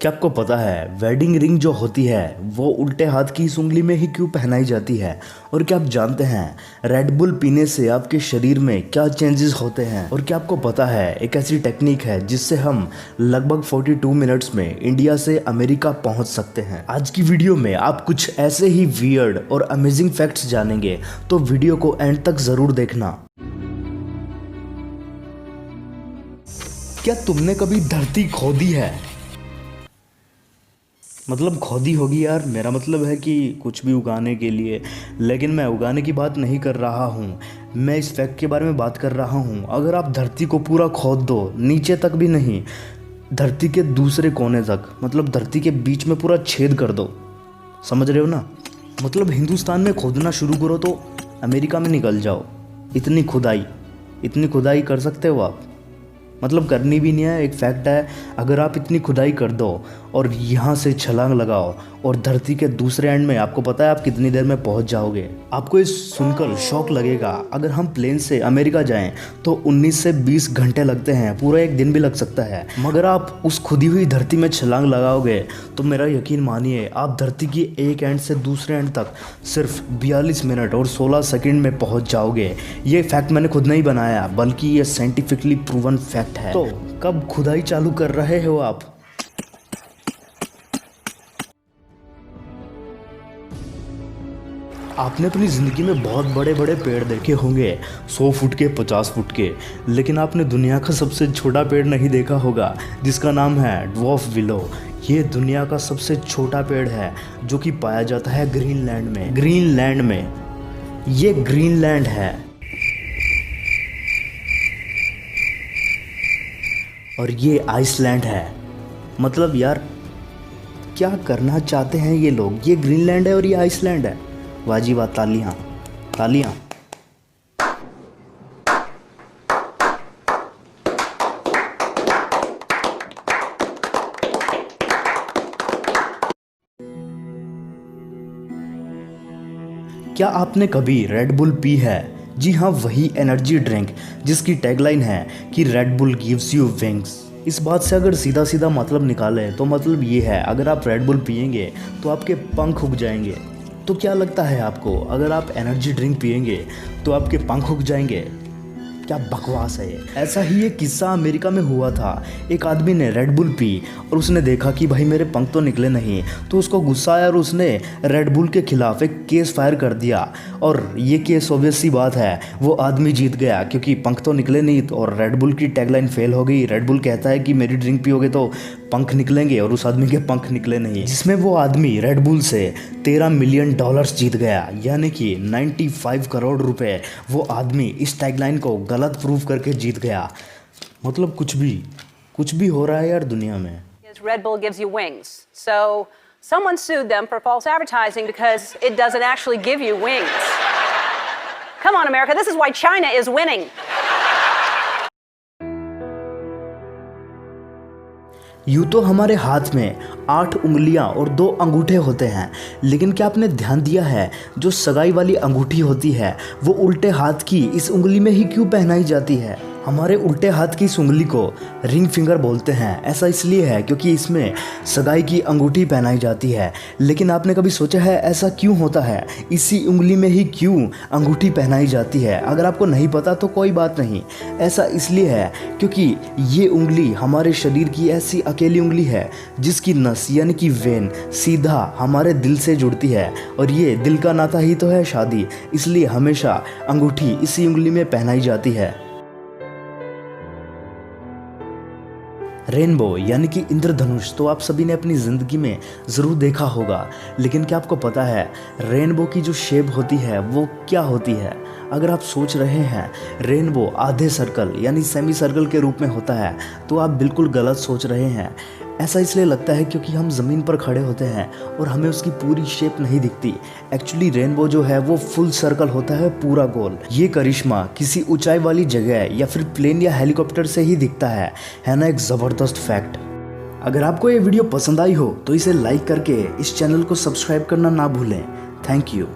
क्या आपको पता है वेडिंग रिंग जो होती है वो उल्टे हाथ की इस उंगली में ही क्यों पहनाई जाती है? और क्या आप जानते हैं रेड बुल पीने से आपके शरीर में क्या चेंजेस होते हैं? और क्या आपको पता है एक ऐसी टेक्निक है जिससे हम लगभग 42 मिनट्स में इंडिया से अमेरिका पहुंच सकते हैं? आज की वीडियो में आप कुछ ऐसे ही वियर्ड और अमेजिंग फैक्ट्स जानेंगे, तो वीडियो को एंड तक जरूर देखना। क्या तुमने कभी धरती खोदी है? मतलब खोदी होगी यार, मेरा मतलब है कि कुछ भी उगाने के लिए। लेकिन मैं उगाने की बात नहीं कर रहा हूँ, मैं इस फैक्ट के बारे में बात कर रहा हूँ। अगर आप धरती को पूरा खोद दो, नीचे तक भी नहीं, धरती के दूसरे कोने तक, मतलब धरती के बीच में पूरा छेद कर दो, समझ रहे हो ना? मतलब हिंदुस्तान में खोदना शुरू करो तो अमेरिका में निकल जाओ। इतनी खुदाई कर सकते हो आप? मतलब करनी भी नहीं है, एक फैक्ट है। अगर आप इतनी खुदाई कर दो और यहाँ से छलांग लगाओ और धरती के दूसरे एंड में, आपको पता है आप कितनी देर में पहुँच जाओगे? आपको ये सुनकर शौक लगेगा। अगर हम प्लेन से अमेरिका जाएं तो 19 से 20 घंटे लगते हैं, पूरा एक दिन भी लग सकता है। मगर आप उस खुदी हुई धरती में छलांग लगाओगे तो मेरा यकीन मानिए, आप धरती की एक एंड से दूसरे एंड तक सिर्फ 42 मिनट और 16 सेकंड में पहुंच जाओगे। ये फैक्ट मैंने खुद नहीं बनाया, बल्कि ये साइंटिफिकली प्रूवन फैक्ट है। तो कब खुदाई चालू कर रहे हो आप? आपने अपनी ज़िंदगी में बहुत बड़े बड़े पेड़ देखे होंगे, 100 फुट के, 50 फुट के, लेकिन आपने दुनिया का सबसे छोटा पेड़ नहीं देखा होगा, जिसका नाम है ड्वार्फ विलो। ये दुनिया का सबसे छोटा पेड़ है जो कि पाया जाता है ग्रीनलैंड में। ये ग्रीनलैंड है और ये आइसलैंड है। मतलब यार, क्या करना चाहते हैं ये लोग? ये ग्रीनलैंड है और ये आइसलैंड है। वाह जी वाह, तालियां तालियां। क्या आपने कभी रेड बुल पी है? जी हाँ, वही एनर्जी ड्रिंक जिसकी टैगलाइन है कि red bull gives you wings. इस बात से अगर सीधा सीधा मतलब निकाले तो मतलब ये है, अगर आप रेड बुल पियेंगे तो आपके पंख उग जाएंगे। तो क्या लगता है आपको, अगर आप एनर्जी ड्रिंक पियेंगे तो आपके पंख उग जाएंगे? क्या बकवास है ये। ऐसा ही एक किस्सा अमेरिका में हुआ था। एक आदमी ने रेड बुल पी और उसने देखा कि भाई मेरे पंख तो निकले नहीं, तो उसको गुस्सा आया और उसने रेड बुल के खिलाफ एक केस फायर कर दिया। और ये केस ऑब्वियस सी बात है, वो आदमी जीत गया, क्योंकि पंख तो निकले नहीं और रेड बुल की टैगलाइन फेल हो गई। रेड बुल कहता है कि मेरी ड्रिंक पियोगे तो पंख निकलेंगे, और उस आदमी के पंख निकले नहीं, जिसमें वो आदमी रेड बुल से $13 मिलियन जीत गया, यानी कि 95 करोड़ रुपए वो आदमी इस टैगलाइन को गलत प्रूव करके जीत गया। मतलब कुछ भी हो रहा है यार दुनिया में। Red Bull gives you wings. So someone sued them for false advertising because it doesn't actually give you wings. Come on, America, this is why China is winning. यूँ तो हमारे हाथ में 8 उंगलियां और 2 अंगूठे होते हैं, लेकिन क्या आपने ध्यान दिया है जो सगाई वाली अंगूठी होती है वो उल्टे हाथ की इस उंगली में ही क्यों पहनाई जाती है? हमारे उल्टे हाथ की इस उंगली को रिंग फिंगर बोलते हैं। ऐसा इसलिए है क्योंकि इसमें सगाई की अंगूठी पहनाई जाती है। लेकिन आपने कभी सोचा है ऐसा क्यों होता है? इसी उंगली में ही क्यों अंगूठी पहनाई जाती है? अगर आपको नहीं पता तो कोई बात नहीं, ऐसा इसलिए है क्योंकि ये उंगली हमारे शरीर की ऐसी अकेली उंगली है जिसकी नस यानी कि वेन सीधा हमारे दिल से जुड़ती है, और ये दिल का नाता ही तो है शादी। इसलिए हमेशा अंगूठी इसी उंगली में पहनाई जाती है। रेनबो यानी कि इंद्रधनुष तो आप सभी ने अपनी ज़िंदगी में ज़रूर देखा होगा, लेकिन क्या आपको पता है रेनबो की जो शेप होती है वो क्या होती है? अगर आप सोच रहे हैं रेनबो आधे सर्कल यानी सेमी सर्कल के रूप में होता है, तो आप बिल्कुल गलत सोच रहे हैं। ऐसा इसलिए लगता है क्योंकि हम ज़मीन पर खड़े होते हैं और हमें उसकी पूरी शेप नहीं दिखती। एक्चुअली रेनबो जो है वो फुल सर्कल होता है, पूरा गोल। ये करिश्मा किसी ऊंचाई वाली जगह या फिर प्लेन या हेलीकॉप्टर से ही दिखता है ना? एक ज़बरदस्त फैक्ट। अगर आपको ये वीडियो पसंद आई हो तो इसे लाइक करके इस चैनल को सब्सक्राइब करना ना भूलें। Thank you.